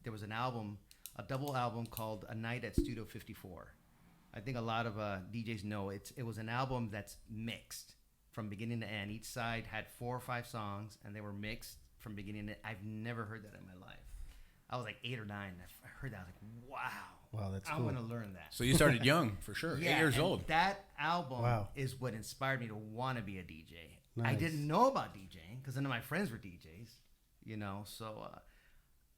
there was an album, a double album called A Night at Studio 54. I think a lot of DJs know it was an album that's mixed from beginning to end. Each side had 4 or 5 songs, and they were mixed from beginning to end. I've never heard that in my life. I was like 8 or 9. I heard that. I was like, wow. Wow, that's I cool. want to learn that. So you started young, for sure. Yeah, 8 years old. That album Wow. is what inspired me to want to be a DJ. I Nice. didn't know about DJing because none of my friends were DJs, you know. So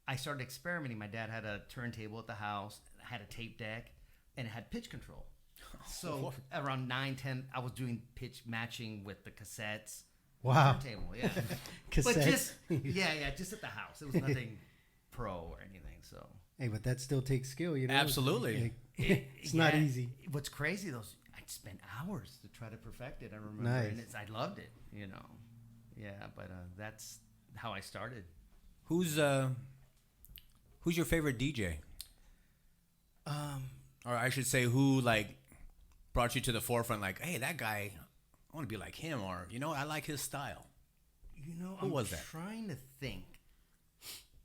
I started experimenting. My dad had a turntable at the house, had a tape deck, and it had pitch control. So around 9, 10, I was doing pitch matching with the cassettes. Wow. Turntable, yeah. Cassettes. But just, just at the house. It was nothing pro or anything, so. Hey, but that still takes skill, you know? Absolutely. It's not easy. What's crazy, though, I'd spend hours to try to perfect it. I remember. Nice. And I loved it, you know. Yeah, but that's how I started. Who's your favorite DJ? Or I should say, who like brought you to the forefront? Like, hey, that guy, I want to be like him, or I like his style. You know, Who was that? I'm trying to think.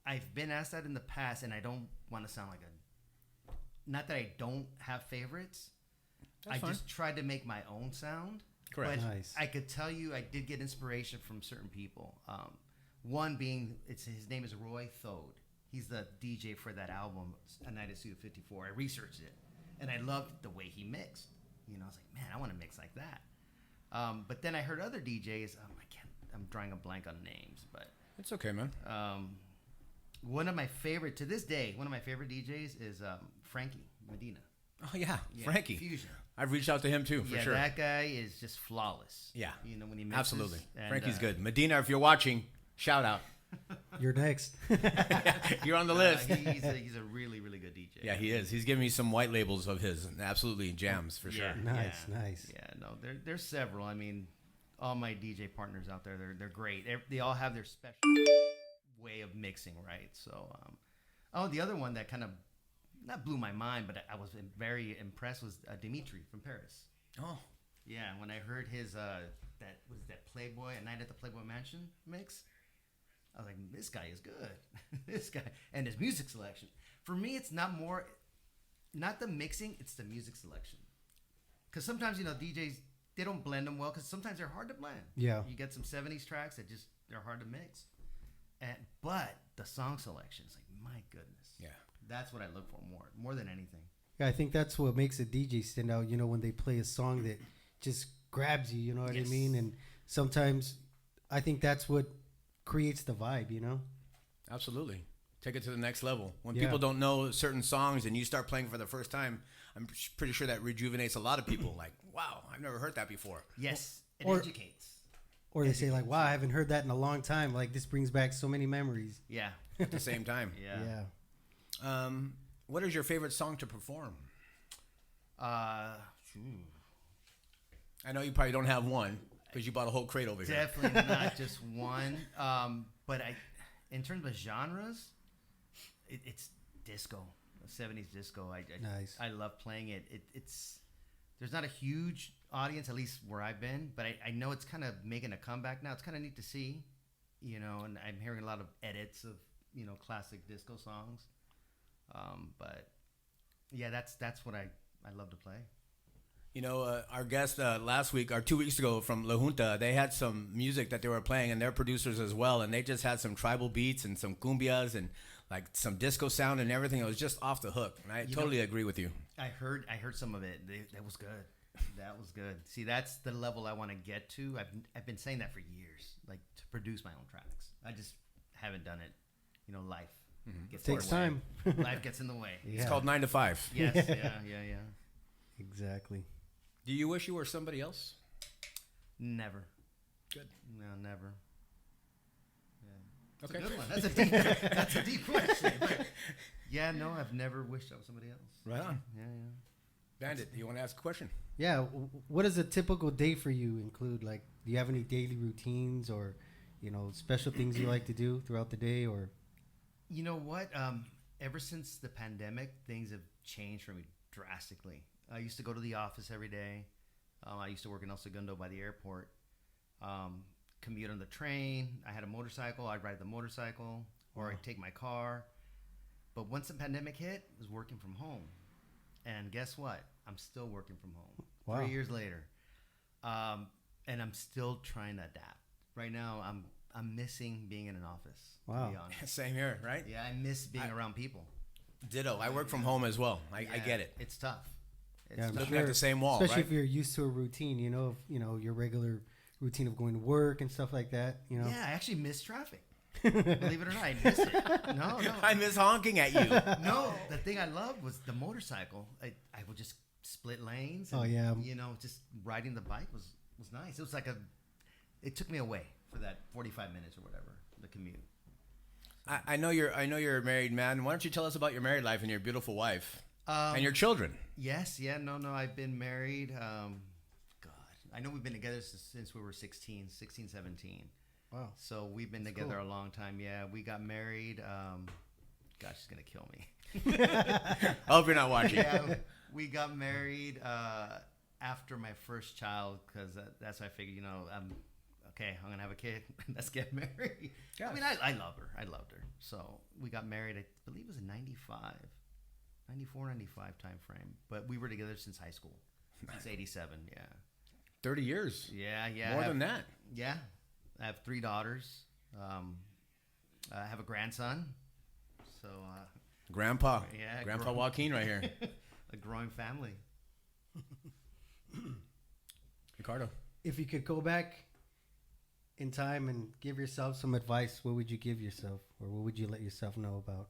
I've been asked that in the past, and I don't want to sound like not that I don't have favorites. That's fine. Just tried to make my own sound. Correct. But Nice. I could tell you I did get inspiration from certain people. One being, his name is Roy Thode. He's the DJ for that album, A Night at Studio 54. I researched it, and I loved the way he mixed. You know, I was like, man, I want to mix like that. But then I heard other DJs. I'm drawing a blank on names, but It's okay, man. one of my favorite DJs is Frankie Medina. Oh yeah, Frankie. Fusion. I've reached out to him too, for sure. That guy is just flawless. Yeah. You know, when he mixes. Absolutely. And, Frankie's good. Medina, if you're watching, shout out. You're next. You're on the list. He's a really, really good DJ. Yeah, he is. He's giving me some white labels of his, and absolutely jams for sure. Nice, nice. Yeah, no, there's several. I mean, all my DJ partners out there, they're great. They all have their special way of mixing, right? So, the other one that kind of not blew my mind, but I was very impressed was Dimitri from Paris. Oh, yeah. When I heard his that Playboy, A Night at the Playboy Mansion mix, I was like, this guy is good. This guy and his music selection. For me, it's not the mixing, it's the music selection. Because sometimes DJs, they don't blend them well because sometimes they're hard to blend. Yeah. You get some 70s tracks that they're hard to mix. But the song selection is like, my goodness. yeah. That's what I look for more than anything. Yeah, I think that's what makes a DJ stand out, when they play a song that just grabs you, you know what I mean? And sometimes I think that's what creates the vibe, Absolutely. Take it to the next level. When people don't know certain songs and you start playing for the first time, I'm pretty sure that rejuvenates a lot of people. Like, wow, I've never heard that before. Yes, it Or- educates. Or they say like, wow, I haven't heard that in a long time. Like, this brings back so many memories. Yeah. At the same time. Yeah. What is your favorite song to perform? I know you probably don't have one because you bought a whole crate over here. Definitely not just one. But in terms of genres, it's disco, 70s disco. Nice. I love playing it. There's not a huge audience, at least where I've been, but I know it's kind of making a comeback now. It's kind of neat to see, and I'm hearing a lot of edits of, classic disco songs. But yeah, that's what I love to play. Our guest last week or 2 weeks ago from La Junta, they had some music that they were playing, and they're producers as well, and they just had some tribal beats and some cumbias and like some disco sound and everything. It was just off the hook, and I totally agree with you. I heard some of it. That was good. That was good. See, that's the level I want to get to. I've been saying that for years, like to produce my own tracks. I just haven't done it. Life gets Takes in the way. time. Life gets in the way. Yeah. It's called 9 to 5. Yes. Yeah. Exactly. Do you wish you were somebody else? Never. Good. No, never. Yeah. That's Okay. a good one. That's a deep question. But yeah, no, I've never wished I was somebody else. Right on. Yeah. Bandit, do you want to ask a question? Yeah. What does a typical day for you include? Like, do you have any daily routines or, special things you like to do throughout the day or? You know what? Ever since the pandemic, things have changed for me drastically. I used to go to the office every day. I used to work in El Segundo by the airport. Commute on the train. I had a motorcycle. I'd ride the motorcycle, or I'd take my car. But once the pandemic hit, I was working from home. And guess what? I'm still working from home. Wow. 3 years later. And I'm still trying to adapt. Right now, I'm missing being in an office. Wow. To be honest. Same here, right? Yeah, I miss being around people. Ditto. I work from home as well. I get it. It's tough. It's Yeah, I'm tough. Looking at the same wall, Especially right? if you're used to a routine, your regular routine of going to work and stuff like that. Yeah, I actually miss traffic. Believe it or not, I miss it. No. I miss honking at you. No, the thing I loved was the motorcycle. I would just split lanes. And, Oh, yeah. Just riding the bike was nice. It was like it took me away for that 45 minutes or whatever, the commute. I know you're a married man. Why don't you tell us about your married life and your beautiful wife and your children? Yes, yeah, no, I've been married. God, I know we've been together since we were 16, 17. Wow. So we've been together a long time. Yeah, we got married. Gosh, she's gonna kill me. I hope you're not watching. Yeah, we got married after my first child because that's why I figured, I'm gonna have a kid. Let's get married. Yes. I mean, I love her. I loved her. So we got married. I believe it was in 94, 95 time frame. But we were together since high school. Since 87. Yeah. 30 years. Yeah. More than that. Yeah. I have 3 daughters. I have a grandson. So. Grandpa. Yeah. Grandpa Joaquin right here. A growing family. Ricardo. If you could go back in time and give yourself some advice, what would you give yourself, or what would you let yourself know about?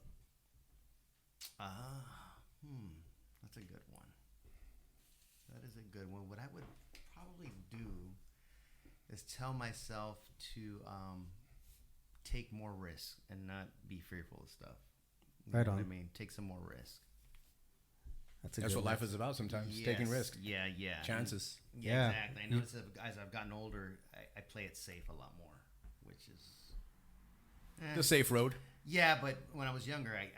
That's a good one. That is a good one. What I would probably do is tell myself to take more risk and not be fearful of stuff. You Right know on. what I mean, take some more risk. That's what life is about sometimes. Yes. Taking risks. Yeah. Chances. Yeah. Exactly. I notice that as I've gotten older, I play it safe a lot more, which is The safe road. Yeah, but when I was younger, I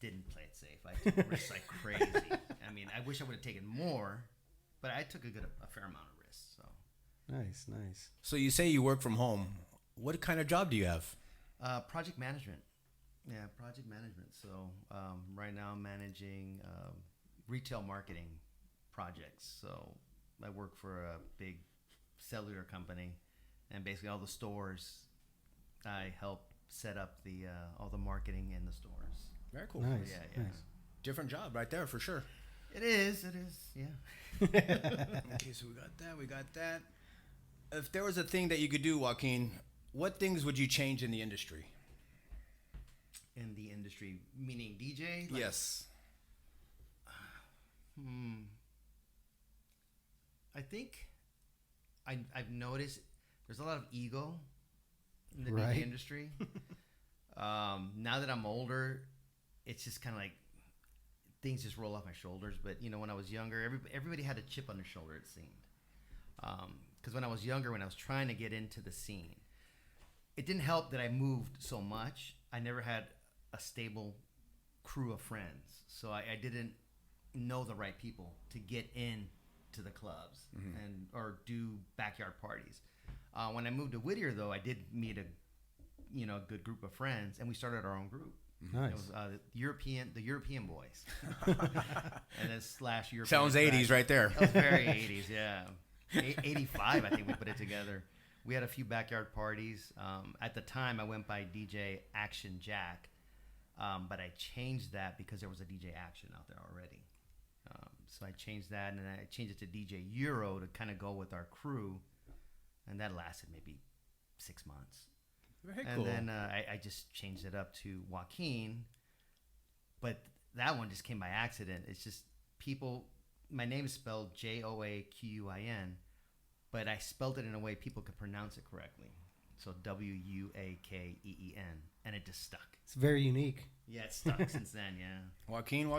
didn't play it safe. I took risks like crazy. I mean, I wish I would have taken more, but I took a fair amount of risks. So, Nice. So you say you work from home. What kind of job do you have? project management. Yeah, project management. So right now I'm managing retail marketing projects. So I work for a big cellular company, and basically all the stores, I help set up all the marketing in the stores. Very cool. Nice. Yeah. Nice. Different job right there for sure. It is. Yeah. Okay, so we got that. If there was a thing that you could do, Joaquin, what things would you change in the industry? In the industry, meaning DJ? Yes. I think I've noticed there's a lot of ego in the Right. DJ industry. Now that I'm older, it's just kind of like things just roll off my shoulders. But when I was younger, everybody had a chip on their shoulder. It seemed because when I was younger, when I was trying to get into the scene, it didn't help that I moved so much. I never had a stable crew of friends, so I didn't know the right people to get into the clubs or do backyard parties. When I moved to Whittier, though, I did meet a good group of friends, and we started our own group. Nice. It was the European boys, and then / European. Sounds 80s right there. That was very 80s, yeah. 85, I think we put it together. We had a few backyard parties. At the time, I went by DJ Action Jack, but I changed that because there was a DJ Action out there already. So I changed that, and I changed it to DJ Euro to kind of go with our crew, and that lasted maybe 6 months. Very And cool. then I just changed it up to Joaquin, but that one just came by accident. It's just people. My name is spelled Joaquin, but I spelled it in a way people could pronounce it correctly. So WUAKEEN, and it just stuck. It's very unique. Yeah, it's stuck since then. Yeah. Joaquin.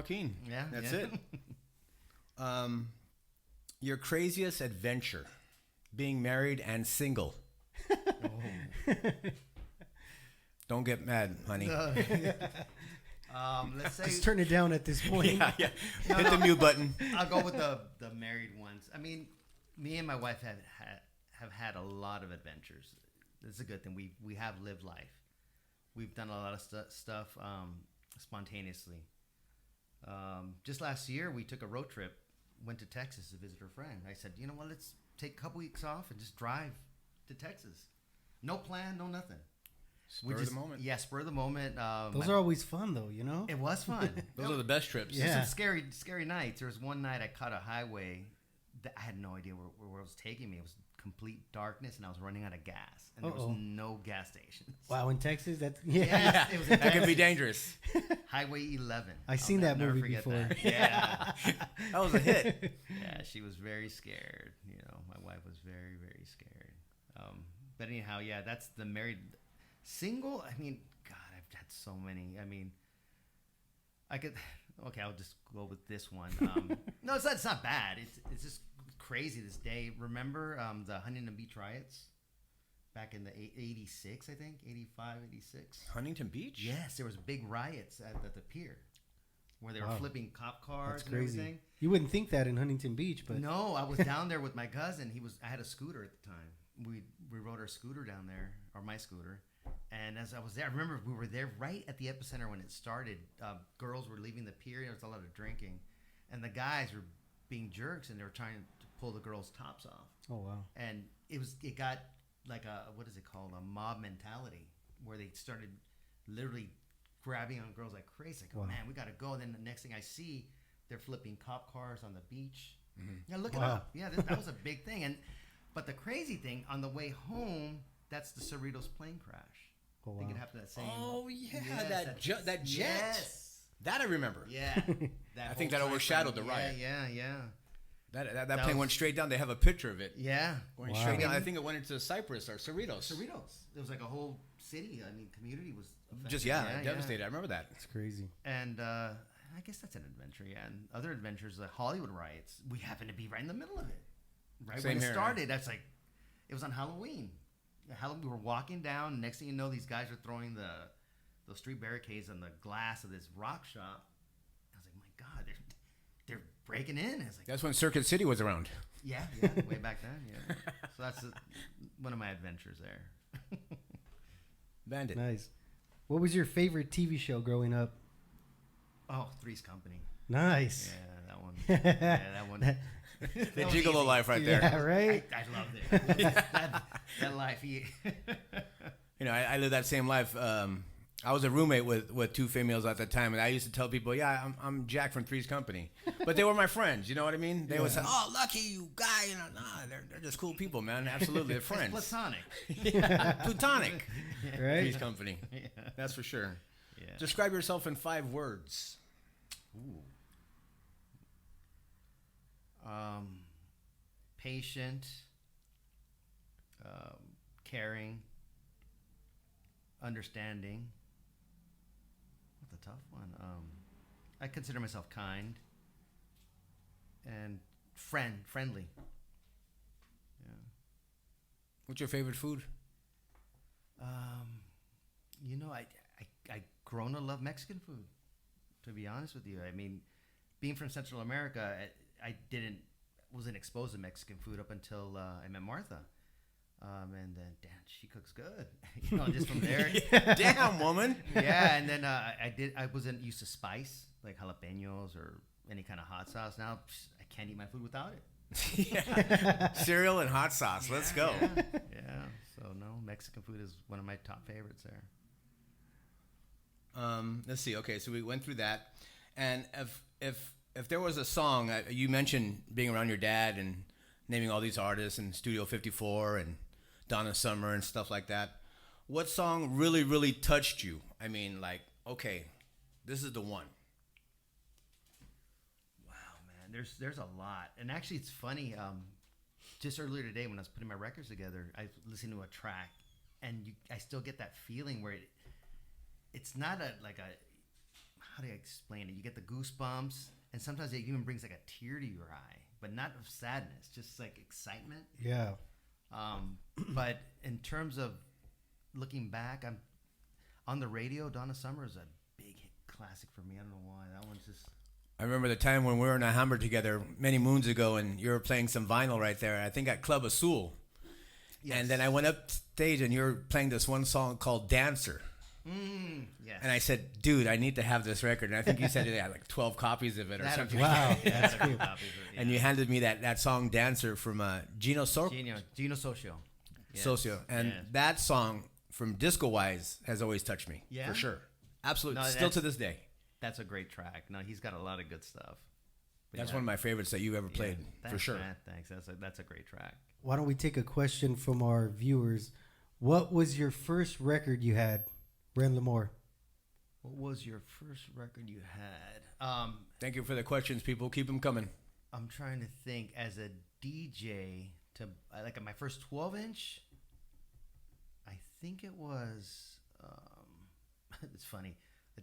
Yeah, That's yeah. it. Your craziest adventure, being married and single. Don't get mad, honey. Let's say Just turn it down at this point. Yeah. Hit the mute button. I'll go with the married ones. I mean, me and my wife have had a lot of adventures. It's a good thing. We have lived life. We've done a lot of stuff. spontaneously. Just last year, we took a road trip, went to Texas to visit her friend. I said, you know what, let's take a couple weeks off and just drive to Texas. No plan, no nothing. Spur of the moment. Yeah, spur of the moment. Those are always fun, though, you know? It was fun. Those are the best trips. Yeah. Some scary nights. There was one night I caught a highway that I had no idea where it was taking me. It was complete darkness, and I was running out of gas, and there was no gas stations. Wow, in Texas, that's Yeah, it was in That can be Texas. dangerous. Highway 11. I've seen that never movie forget before. that. Yeah, That was a hit. yeah. She was very scared. You know, my wife was very, very scared. But anyhow, yeah, that's the married single. I mean, God, I've had so many. I mean, I could. Okay, I'll just go with this one. No, it's not bad. It's just crazy this day. Remember the Huntington Beach riots back in the 86, I think, 85, 86? Huntington Beach? Yes, there was big riots at the pier where they were flipping cop cars That's and crazy. everything. You wouldn't think that in Huntington Beach, but No, I was down there with my cousin. I had a scooter at the time. We rode our scooter down there, or my scooter. And as I was there, I remember we were there right at the epicenter when it started. Girls were leaving the pier. There was a lot of drinking. And the guys were being jerks, and they were trying to pull the girls' tops off. oh wow, And it got like what is it called? A mob mentality, where they started literally grabbing on girls like crazy. Like, Wow. oh, man, we got to go. And then the next thing I see, they're flipping cop cars on the beach. Mm-hmm. Yeah, look it Wow. up. Yeah, that was a big thing. But the crazy thing, on the way home, that's the Cerritos plane crash. oh I wow. think it happened that same. Oh, yeah, Yes, that jet. Yes. That I remember. Yeah. I think that overshadowed the riot. Yeah. That That plane was- went straight down. They have a picture of it. Yeah. Going Wow. straight down. I think it went into Cyprus or Cerritos. Cerritos. There was like a whole city. I mean, community was affected. Just, devastated. I remember that. It's crazy. And I guess that's an adventure, yeah. And other adventures, the Hollywood riots, we happened to be right in the middle of it. Right Same when it here. started, that's like, it was on Halloween. We were walking down. Next thing you know, these guys are throwing those street barricades on the glass of this rock shop. I was like, my God, they're breaking in. I was like, That's when Circuit City was around. yeah, way back then, yeah. So that's one of my adventures there. Bandit. Nice. What was your favorite TV show growing up? Oh, Three's Company. Nice. Yeah, that one. Yeah, that one. The That was gigolo easy. life right there. Yeah, right. I loved it. that life. You know, I lived that same life. I was a roommate with two females at the time, and I used to tell people, "Yeah, I'm Jack from Three's Company," but they were my friends. You know what I mean? They would say, "Oh, lucky you guy," you know. Nah, they're just cool people, man. Absolutely, they're friends. It's platonic. Yeah, platonic. Right. Three's Company. Yeah. That's for sure. Yeah. Describe yourself in 5 words. Ooh. Patient, caring, understanding. That's a tough one. I consider myself kind and friendly. Yeah. What's your favorite food? You know, I grown to love Mexican food. To be honest with you, I mean, being from Central America, I wasn't exposed to Mexican food up until I met Martha. And then, damn, she cooks good. You know, just from there. Damn, woman. Yeah, and then I wasn't used to spice, like jalapenos or any kind of hot sauce. Now, I can't eat my food without it. Yeah. Cereal and hot sauce. Let's go. Yeah. So, no, Mexican food is one of my top favorites there. Let's see. Okay, so we went through that, and if there was a song you mentioned being around your dad and naming all these artists and Studio 54 and Donna Summer and stuff like that, what song really touched you? I mean, like, okay, this is the one. Wow, man, there's a lot, and actually, it's funny. Just earlier today, when I was putting my records together, I listened to a track, and I still get that feeling where it's not how do I explain it? You get the goosebumps, and sometimes it even brings like a tear to your eye, but not of sadness, just like excitement. Yeah. But in terms of looking back, I'm on the radio. Donna Summer is a big hit classic for me. I don't know why. That one's just. I remember the time when we were in a Hammer together many moons ago, and you were playing some vinyl right there. I think at Club Azul. Yes. And then I went up stage, and you were playing this one song called "Dancer." Yes. And I said, dude, I need to have this record. And I think you said it had like 12 copies of it or something. Wow, that's Cool. cool. And you handed me that song Dancer from Gino Gino Socio. Yes. Socio. And Yes. that song from Disco Wise has always touched me. Yeah? For sure. Absolutely. No, Still to this day. That's a great track. No, he's got a lot of good stuff. But That's yeah. one of my favorites that you ever played. Thanks, for sure. Man. Thanks. That's a great track. Why don't we take a question from our viewers? What was your first record you had, Ren Lamore? What was your first record you had? Thank you for the questions, people. Keep them coming. I'm trying to think. As a DJ, like my first 12-inch, I think it was. It's funny.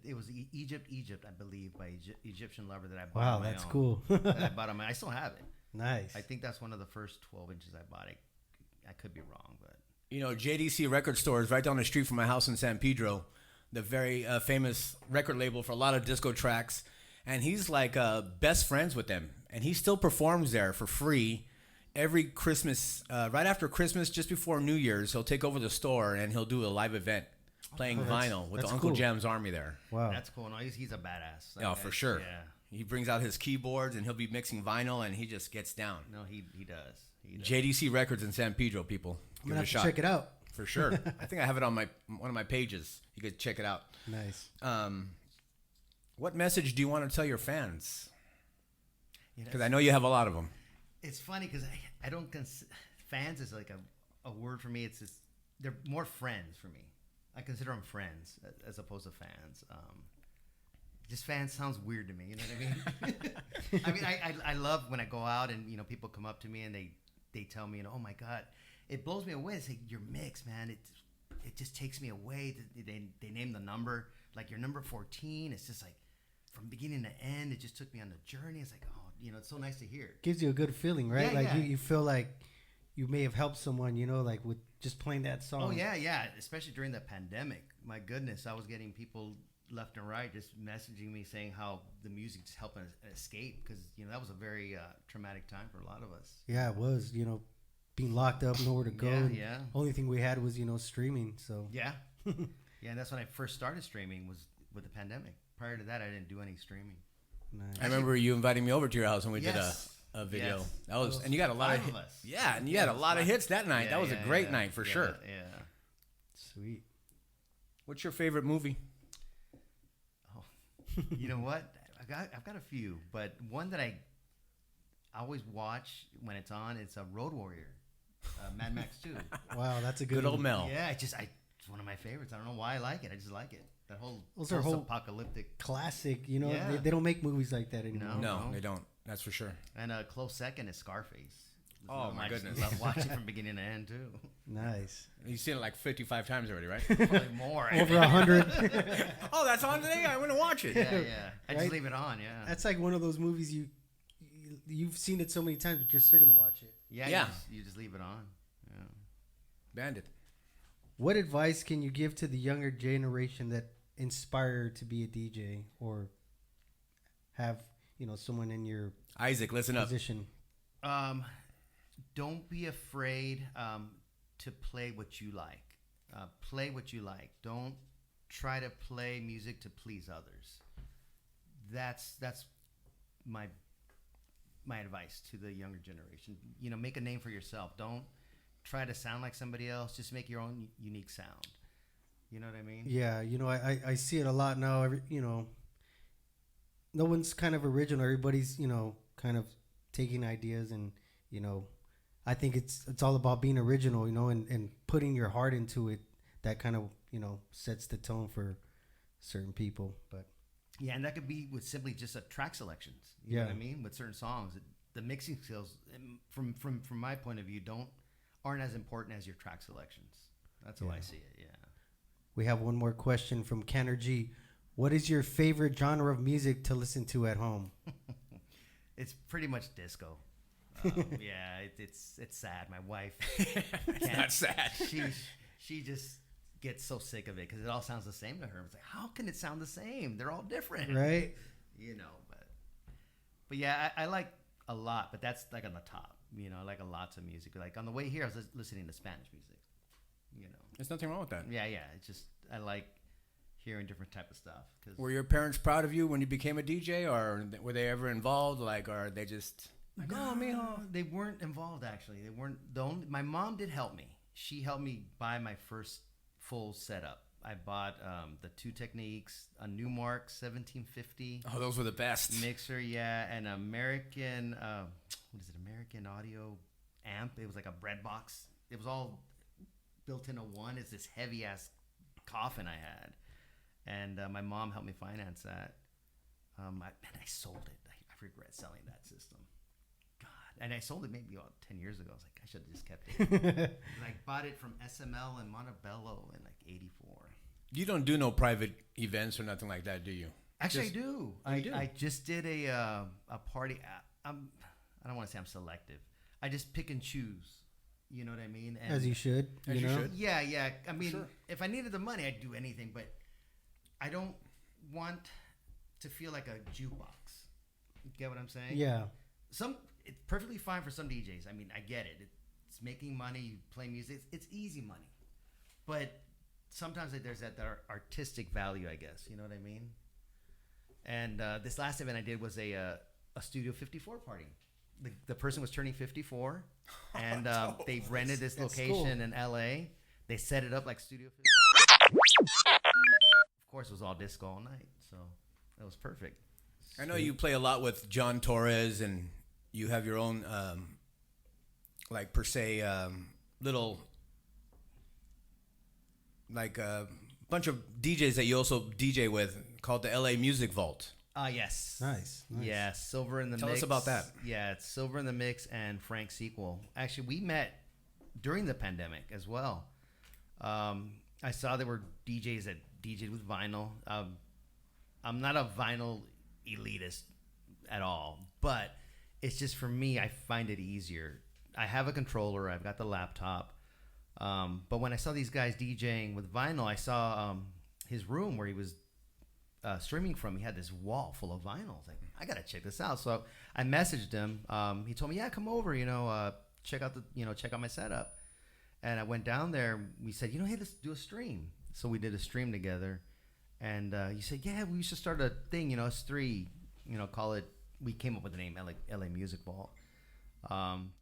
It was Egypt, I believe, by Egyptian Lover that I bought. Wow, on my that's own. cool. That I bought on my. I still have it. Nice. I think that's one of the first 12 inches I bought. I could be wrong, but You know, JDC Record Store is right down the street from my house in San Pedro, the very famous record label for a lot of disco tracks. And he's like best friends with them. And he still performs there for free every Christmas, right after Christmas, just before New Year's. He'll take over the store and he'll do a live event playing vinyl with the that's Uncle cool. Jam's Army there. Wow. that's cool. No, he's a badass. Oh, for sure. Yeah. He brings out his keyboards and he'll be mixing vinyl and he just gets down. No, he does. He does. JDC Records in San Pedro, people. I'm Give gonna it a have to shot. check it out. For sure. I think I have it on one of my pages. You could check it out. Nice. What message do you want to tell your fans? Yeah, Because I know you have a lot of them. it's funny because I don't fans is like a word for me. It's just they're more friends for me. I consider them friends as opposed to fans. Just fans sounds weird to me. You know what I mean? I mean, I love when I go out and people come up to me and they tell me oh my God, it blows me away. It's like your mix, man. It just takes me away. They name the number like your number 14. It's just like from beginning to end. It just took me on the journey. It's like it's so nice to hear. Gives you a good feeling, right? Yeah, like yeah. you feel like you may have helped someone, like with just playing that song. Oh yeah. Especially during the pandemic. My goodness, I was getting people left and right just messaging me saying how the music just helped us escape because that was a very traumatic time for a lot of us. Yeah, it was. Being locked up, nowhere to go. Yeah, and yeah. Only thing we had was streaming. So Yeah, yeah, and that's when I first started streaming was with the pandemic. Prior to that, I didn't do any streaming. nice. I remember you inviting me over to your house and we Yes. did a video. Yes. That was, and you got a lot Five of of us. Yeah, and you had a lot of hits that night. Yeah, that was a yeah, great yeah. night for Yeah, sure. Yeah. Sweet. What's your favorite movie? Oh, you know what? I've got a few, but one that I always watch when it's on. It's a Road Warrior, Mad Max 2. Wow, that's a good, Good old one. Mel. Yeah, it's one of my favorites. I don't know why I like it. I just like it. That whole Those are whole- apocalyptic. Classic. Yeah. They don't make movies like that anymore. No, No. they don't. That's for sure. And a close second is Scarface. Oh, my I just goodness. love watching from beginning to end too. Nice. You've seen it like 55 times already, right? Probably more. Over 100. Oh, that's on today. I'm gonna watch it. Yeah. I Right? just leave it on. Yeah. That's like one of those movies you've seen it so many times, but you're still gonna watch it. Yeah. Yeah. You just leave it on. Yeah. Bandit. What advice can you give to the younger generation that inspire to be a DJ or have someone in your Isaac, listen up. position? Don't be afraid to play what you like. Play what you like. Don't try to play music to please others. That's my advice to the younger generation. Make a name for yourself. Don't try to sound like somebody else. Just make your own unique sound. You know what I mean? Yeah, I see it a lot now. No one's kind of original. Everybody's kind of taking ideas and I think it's all about being original, and putting your heart into it. That kind of sets the tone for certain people. But Yeah, and that could be with simply just a track selections. You know Yeah. what I mean? With certain songs, the mixing skills, from my point of view, aren't as important as your track selections. That's how I Yeah. see it. Yeah. we have one more question from Kenner G. What is your favorite genre of music to listen to at home? It's pretty much disco. Yeah, it's sad. My wife, It's not sad. she just gets so sick of it because it all sounds the same to her. It's like, how can it sound the same? They're all different, Right? But yeah, I like a lot, but that's like on the top. I like a lots of music. Like on the way here, I was listening to Spanish music. There's nothing wrong with that. Yeah. It's just I like hearing different type of stuff. 'Cause Were your parents proud of you when you became a DJ, or were they ever involved? Like, or are they just like, oh, mijo? they weren't involved actually. They weren't the only. My mom did help me. She helped me buy my first full setup. I bought the 2 Techniques, a Newmark 1750 Oh, those were the best. mixer, yeah, and American what is it? American Audio amp. It was like a bread box. It was all built into one. It's this heavy ass coffin I had, and my mom helped me finance that. And I sold it. I regret selling that system. God, and I sold it maybe about 10 years ago. I was like, I should have just kept it. And I bought it from SML in Montebello in like '84. You don't do no private events or nothing like that, do you? Actually, Just- I do. you do? I just did a party. I don't want to say I'm selective. I just pick and choose. You know what I mean? And As you should. As you know? should. Yeah, yeah. I mean, Sure. if I needed the money, I'd do anything. But I don't want to feel like a jukebox. You get what I'm saying? Yeah. It's perfectly fine for some DJs. I mean, I get it. It's making money. You play music. It's easy money. But sometimes there's that artistic value, I guess. You know what I mean? And this last event I did was a Studio 54 party. The person was turning 54, and they rented this That's location in LA. They set it up like Studio 54. Of course, it was all disco all night, so that was perfect. I know you play a lot with John Torres, and you have your own, like per se, little, like a bunch of DJs that you also DJ with called the LA Music Vault. Yes. Nice. Yeah, Silver in the Tell Mix. us about that. Yeah, it's Silver in the Mix and Frank Sequel. Actually, we met during the pandemic as well. I saw there were DJs that DJed with vinyl. I'm not a vinyl elitist at all, but it's just for me, I find it easier. I have a controller. I've got the laptop. But when I saw these guys DJing with vinyl, I saw his room where he was streaming from. He had this wall full of vinyl. I was like, I gotta check this out. So I messaged him. He told me, yeah, come over. Check out my setup. And I went down there. We said, hey, let's do a stream. So we did a stream together. And he said, yeah, we should start a thing. Us 3. Call it. We came up with the name LA Music Vault.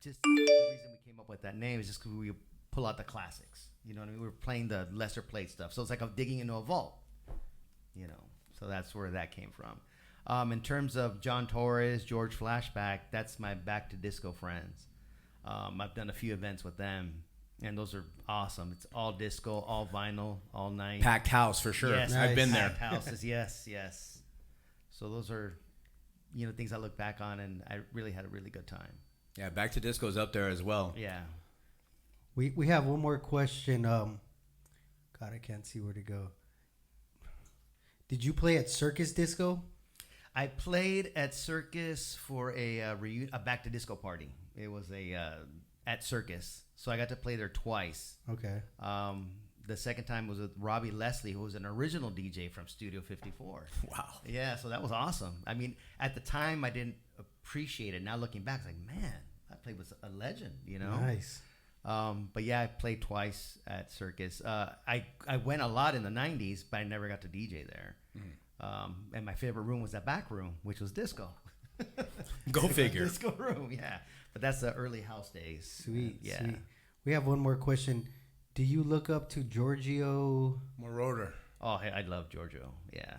Just the reason we came up with that name is just because we pull out the classics. You know what I mean? We were playing the lesser played stuff. So it's like I'm digging into a vault. So that's where that came from. In terms of John Torres, George Flashback, that's my Back to Disco friends. I've done a few events with them, and those are awesome. It's all disco, all vinyl, all night. Packed house for sure. Yes, I've been there. packed houses, yes. So those are, things I look back on, and I really had a really good time. Yeah, Back to Disco's up there as well. Yeah. We have one more question. God, I can't see where to go. Did you play at Circus Disco? I played at Circus for a Back to Disco party. It was at Circus, so I got to play there twice. Okay. The second time was with Robbie Leslie, who was an original DJ from Studio 54. Wow. Yeah, so that was awesome. I mean, at the time, I didn't appreciate it. Now looking back, it's like, man, that play was a legend, Nice. But yeah, I played twice at Circus. I went a lot in the 90s, but I never got to DJ there. And my favorite room was that back room, which was disco. Go figure. Disco room, yeah. But that's the early house days. Sweet. Yeah. Sweet. We have one more question. Do you look up to Giorgio? Moroder. Oh, hey, I love Giorgio. Yeah.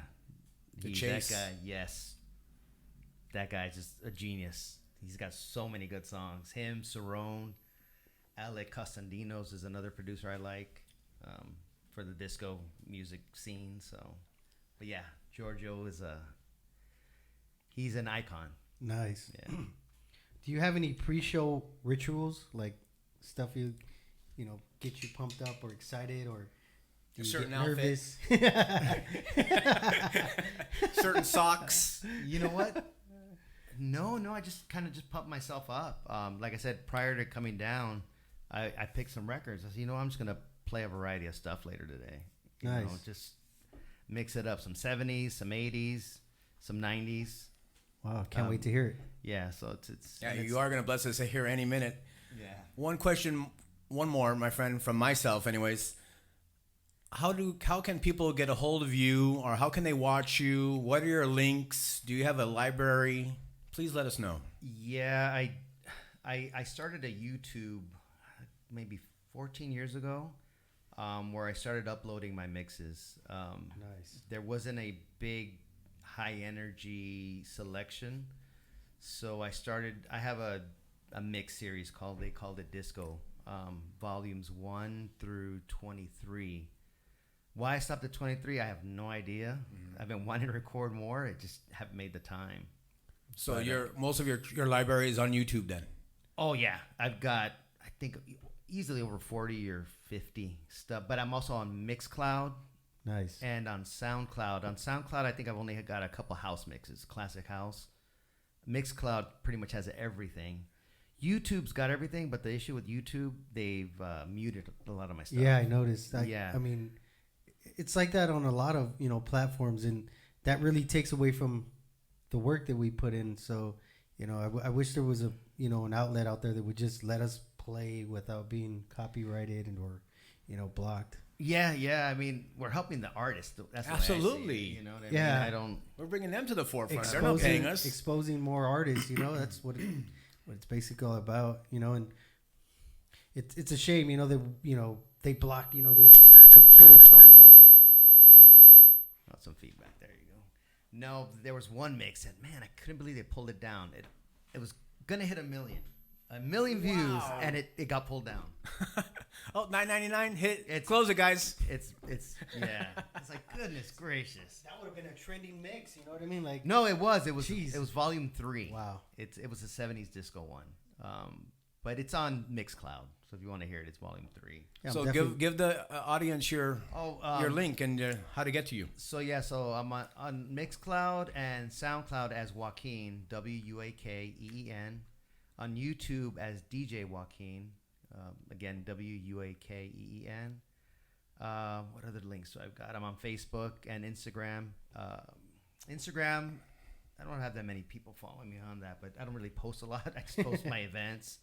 The Chase. That guy, yes. That guy's just a genius. He's got so many good songs. Him, Cerrone, Alec Costandinos is another producer I like for the disco music scene. So, but yeah, Giorgio he's an icon. Nice. Yeah. Do you have any pre-show rituals, like stuff get you pumped up or excited, or do A you certain get outfit? nervous? Certain socks. You know what? No, I just kind of pump myself up. Like I said, prior to coming down, I picked some records. I said, I'm just gonna play a variety of stuff later today. Nice. Just mix it up. Some 70s, some 80s, some 90s. Wow, can't wait to hear it. Yeah, so it's Yeah, you are going to bless us here any minute. Yeah. One more, my friend, from myself anyways. how can people get a hold of you, or how can they watch you? What are your links? Do you have a library? Please let us know. Yeah, I started a YouTube maybe 14 years ago, where I started uploading my mixes. Nice. There wasn't a big high energy selection, so I have a mix series they called it Disco, volumes 1 through 23. Why I stopped at 23, I have no idea. I've been wanting to record more. I just haven't made the time. So But, most of your library is on YouTube then. Oh yeah, I've got I think easily over 40 or 50 stuff. But I'm also on Mixcloud Nice. and on SoundCloud. On SoundCloud, I think I've only got a couple house mixes, classic house. Mixcloud pretty much has everything. YouTube's got everything, but the issue with YouTube, they've muted a lot of my stuff. Yeah, I noticed. Yeah. I mean, it's like that on a lot of platforms, and that really takes away from the work that we put in. So, I wish there was an outlet out there that would just let us play without being copyrighted and or blocked. Yeah. I mean, we're helping the artist. That's the way I see it, Absolutely. you know what I Yeah. mean? I don't. We're bringing them to the forefront. They're not paying us. Exposing more artists. That's what it's basically all about. And it's a shame. That they block. There's some killer songs out there sometimes. Oh, some feedback. There you go. No, there was one mix that, man, I couldn't believe they pulled it down. It was gonna hit a million views, Wow. and it got pulled down. Oh, $9.99. It's- Close it, guys. It's yeah. It's like, goodness gracious. That would have been a trending mix. You know what I mean? Like, No, it was Jeez. it was volume 3. Wow. It was a 70s disco one. But it's on Mixcloud, so if you want to hear it, it's volume 3. yeah, I'm So definitely- give the audience your Oh, link and how to get to you. So I'm on Mixcloud and SoundCloud as WUAKEEN, WUAKEEN. On YouTube as DJ WUAKEEN, again WUAKEEN. What other links do I've got? I'm on Facebook and Instagram. Instagram, I don't have that many people following me on that, but I don't really post a lot. I just post my events.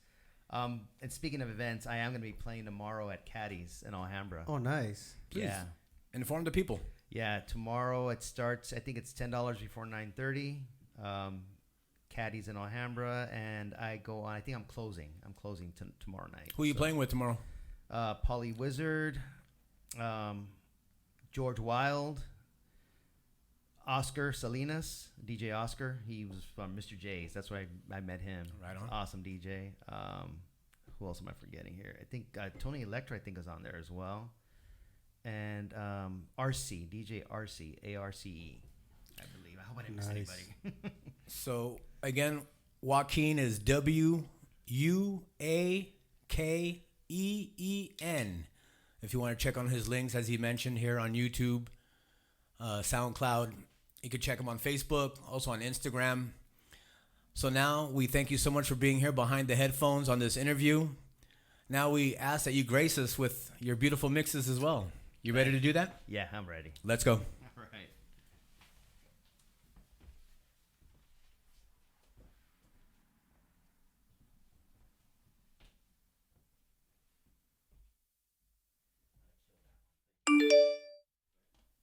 And speaking of events, I am going to be playing tomorrow at Caddy's in Alhambra. Oh, nice. Please. Yeah. Inform the people. Yeah, tomorrow it starts. I think it's $10 before 9:30. Caddies in Alhambra, and I go on. I think I'm closing. I'm closing tomorrow night. Who are you playing with tomorrow? Polly Wizard, George Wild, Oscar Salinas, DJ Oscar. He was from Mr. J's. That's where I met him. Right on. Awesome DJ. Who else am I forgetting here? I think Tony Electra, I think, is on there as well. And RC, DJ RC, ARCE, I believe. I hope I didn't miss Nice. anybody. So again, WUAKEEN is WUAKEEN. If you want to check on his links, as he mentioned here on YouTube, SoundCloud, you can check him on Facebook, also on Instagram. So now we thank you so much for being here behind the headphones on this interview. Now we ask that you grace us with your beautiful mixes as well. You ready to do that? Yeah, I'm ready. Let's go. All right.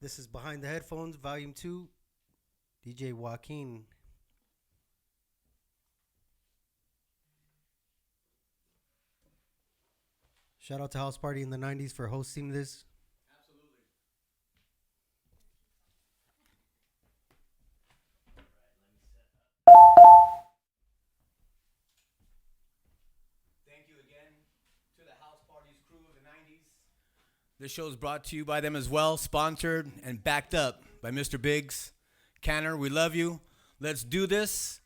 This is Behind the Headphones, Volume 2, DJ WUAKEEN. Shout out to House Party in the 90s for hosting this. Thank you again to the House Parties crew of the 90s. This show is brought to you by them as well, sponsored and backed up by Mr. Biggs. Canner, we love you. Let's do this.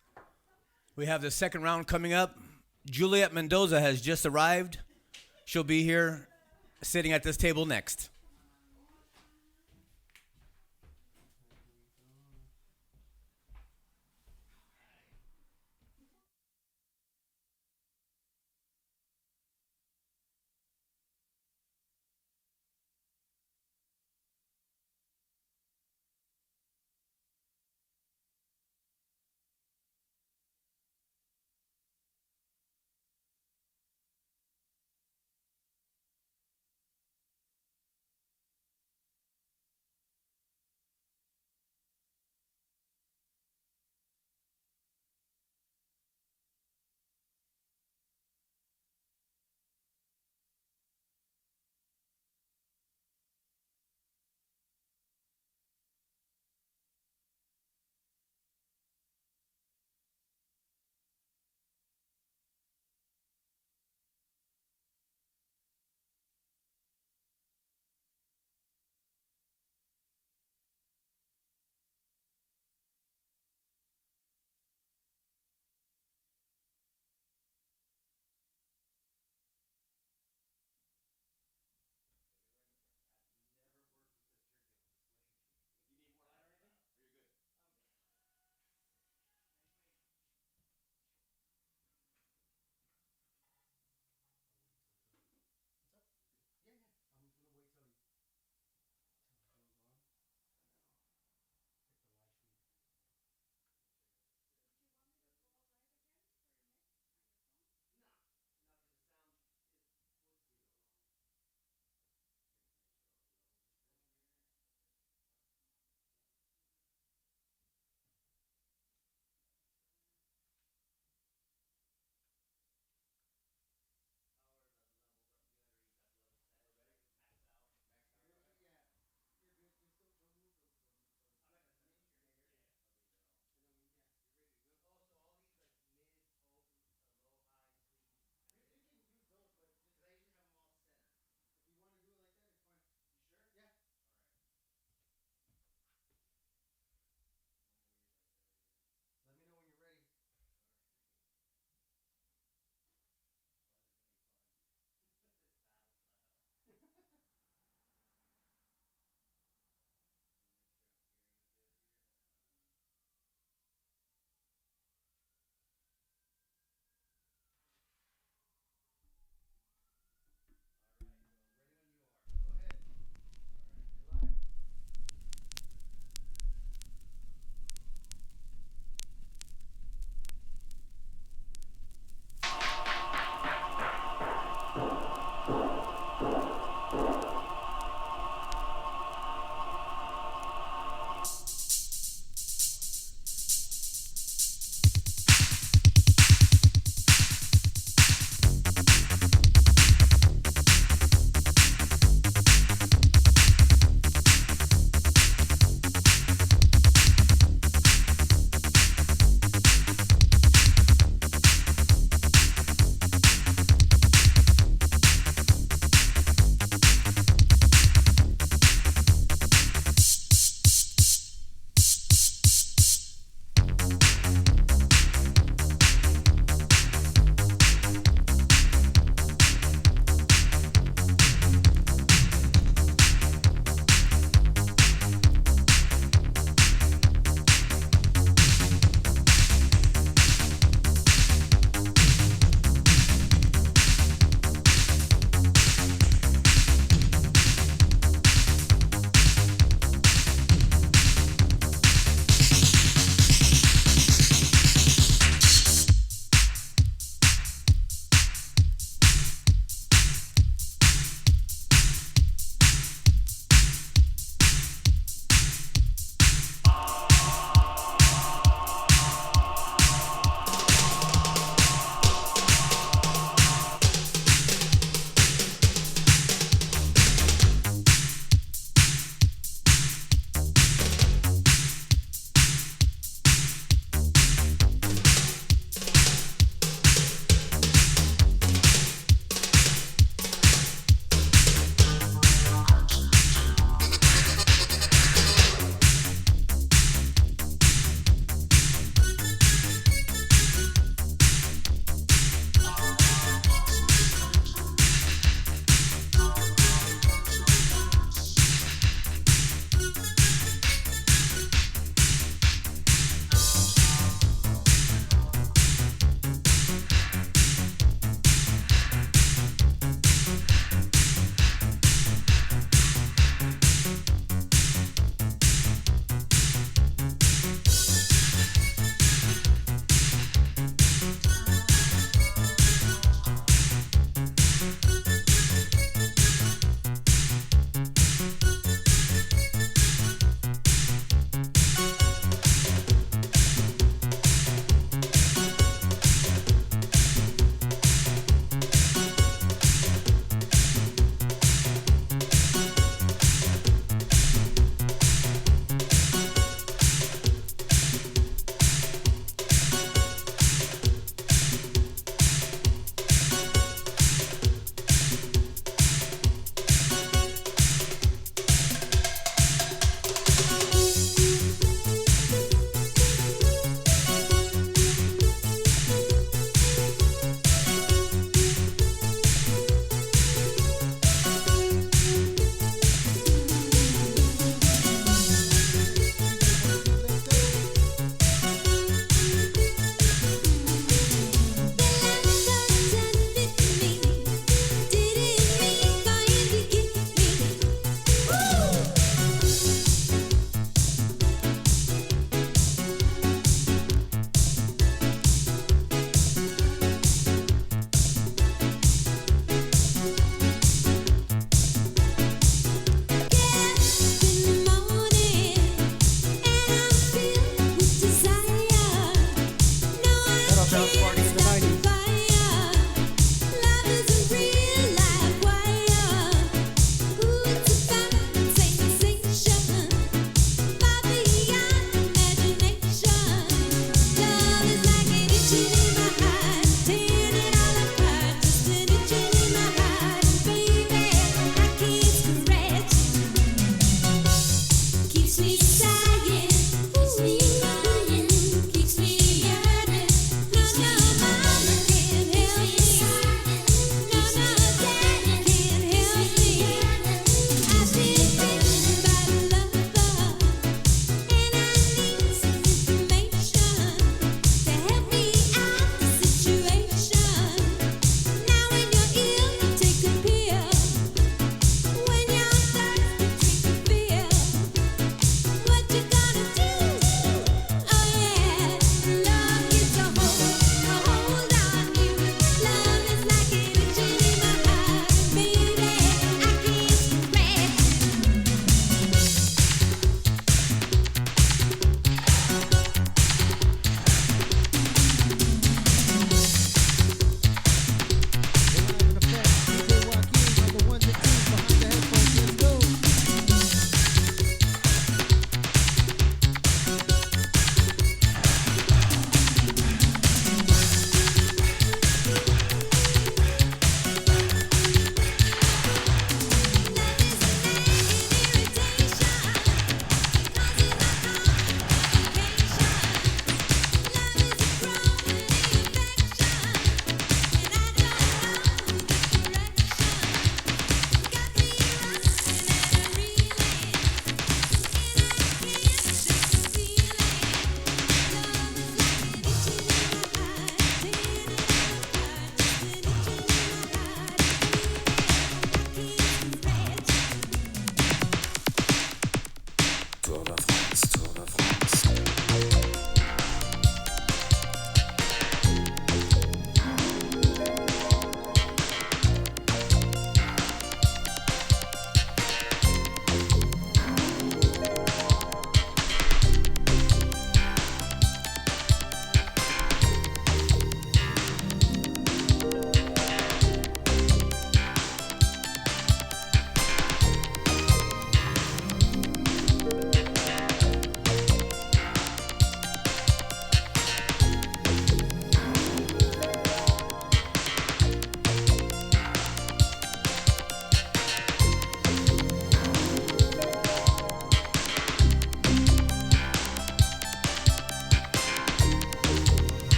We have the second round coming up. Juliet Mendoza has just arrived. She'll be here sitting at this table next.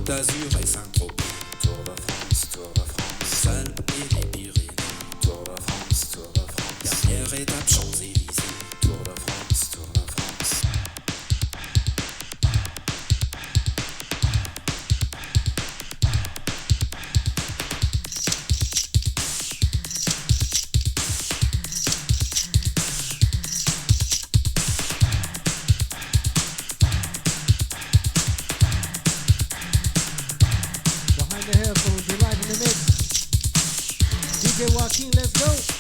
d'Azur et Saint-Tropez. Tour de France, Tour de France. Seul et les Pyrénées. Tour de France, Tour de France. Dernière étape Champs-Élysées. Tour de France, Tour de France. Behind the headphones, you're live in the mix. DJ WUAKEEN, let's go.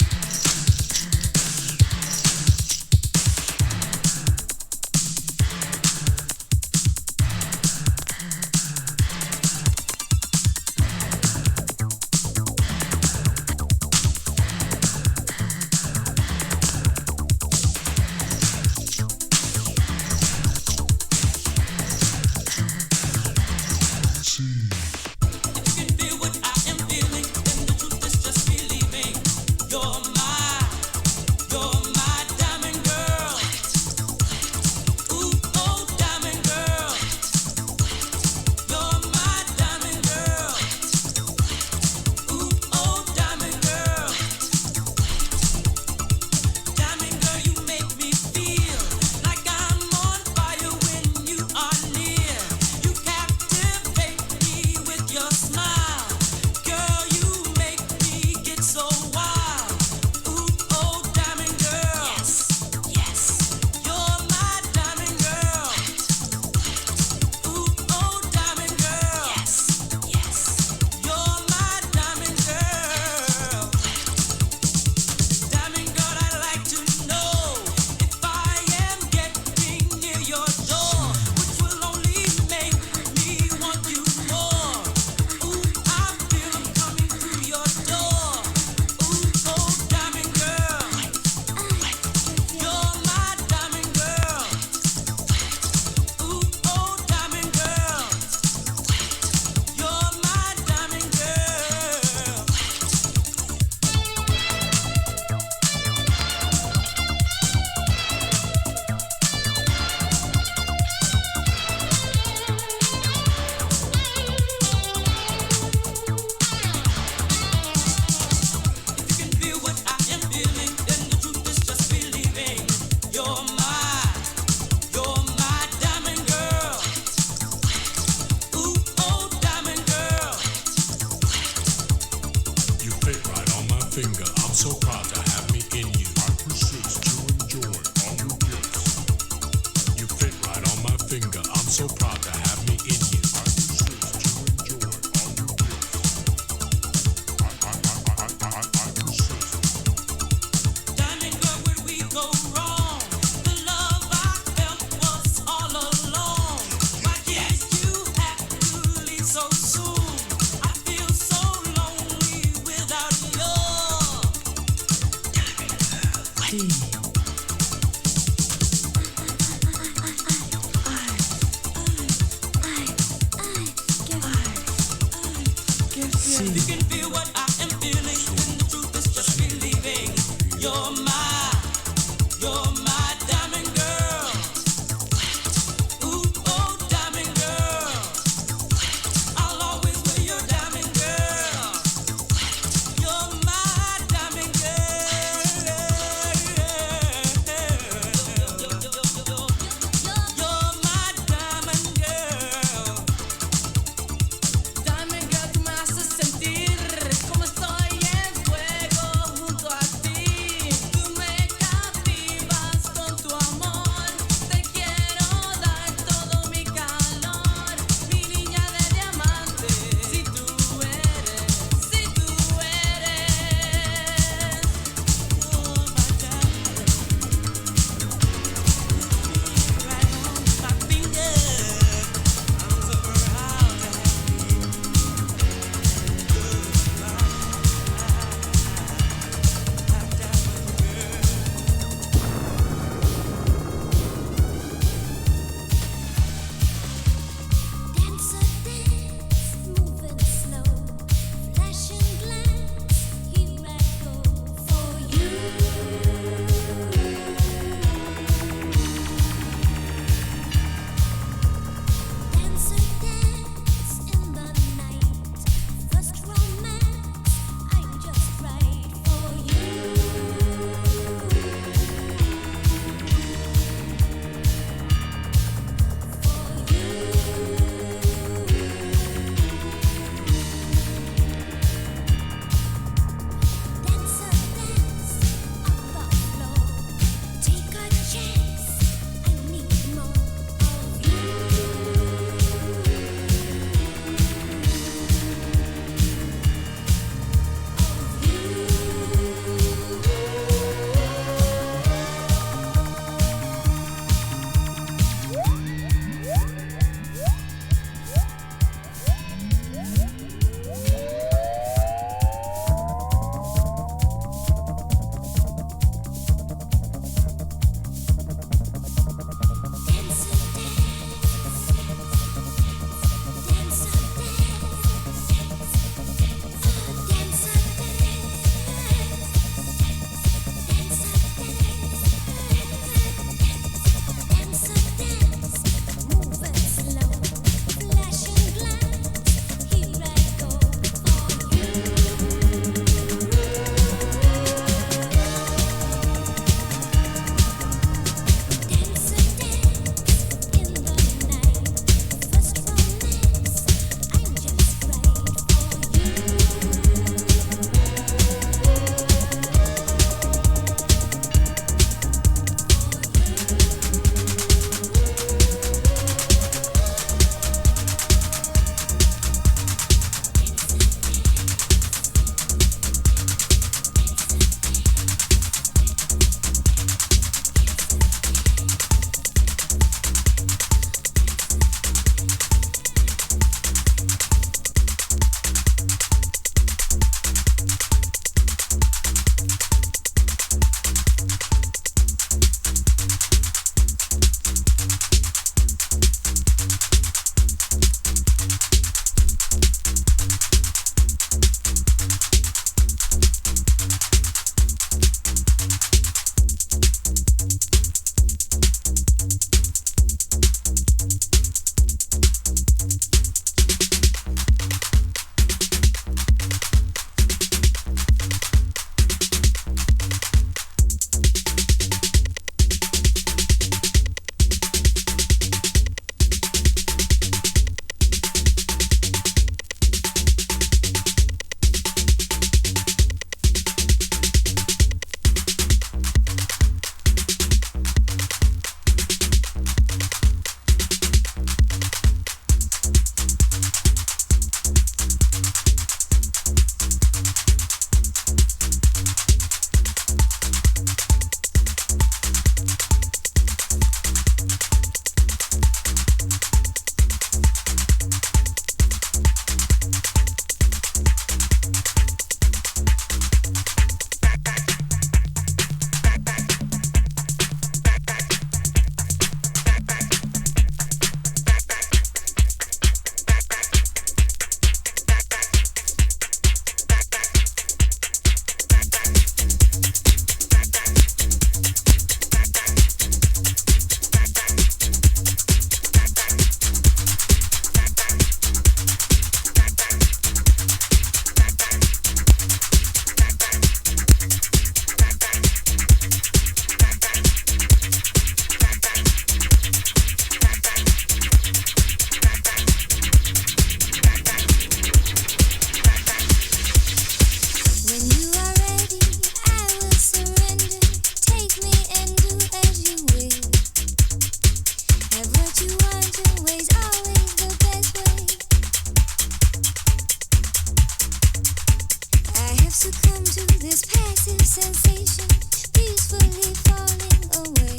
succumb to this passive sensation, peacefully falling away.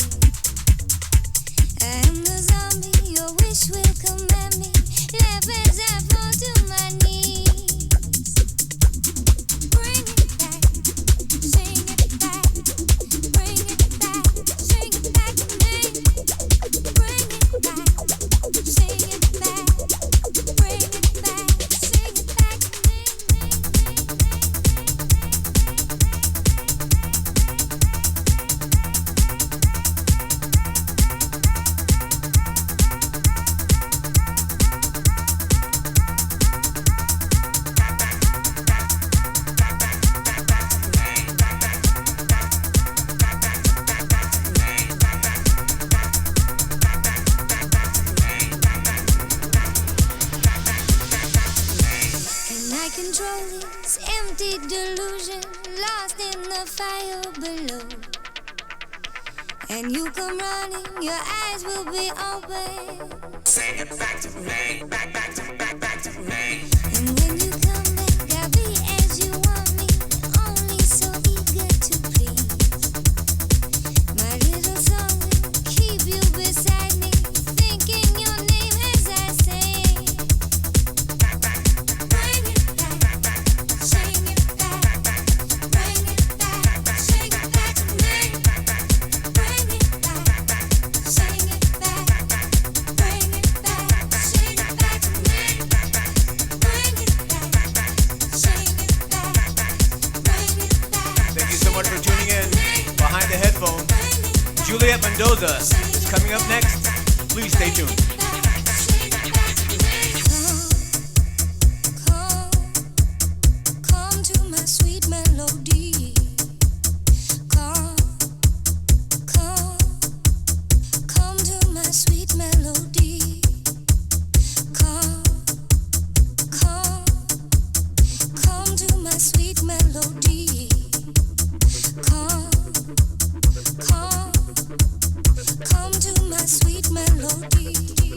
I am the zombie, your wish will command me. Laugh as I fall to my knees. Bring it back, sing it back. Bring it back, sing it back to me. Bring it back, sing it back. Bring it back, sing it back to me. Can I control this empty delusion, lost in the fire below? And you come running, your eyes will be open. Sing it back to me, back to me. And when you come back, I'll be as you want me, only so eager to please. My little song will keep you beside me, thinking your name as I sing. Bring it back, sing it back. Bring it back, sing it back to me. Bring it back, sing it back. Bring it back, sing it back to me. Bring it back, sing it back. Bring it back. Thank you so much for tuning in behind the headphone. Juliet Mendoza is coming up next. Please stay tuned. Come to my sweet melody. Come to my sweet melody. Come to my sweet melody. Come to my sweet melody.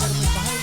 gentlemen, behind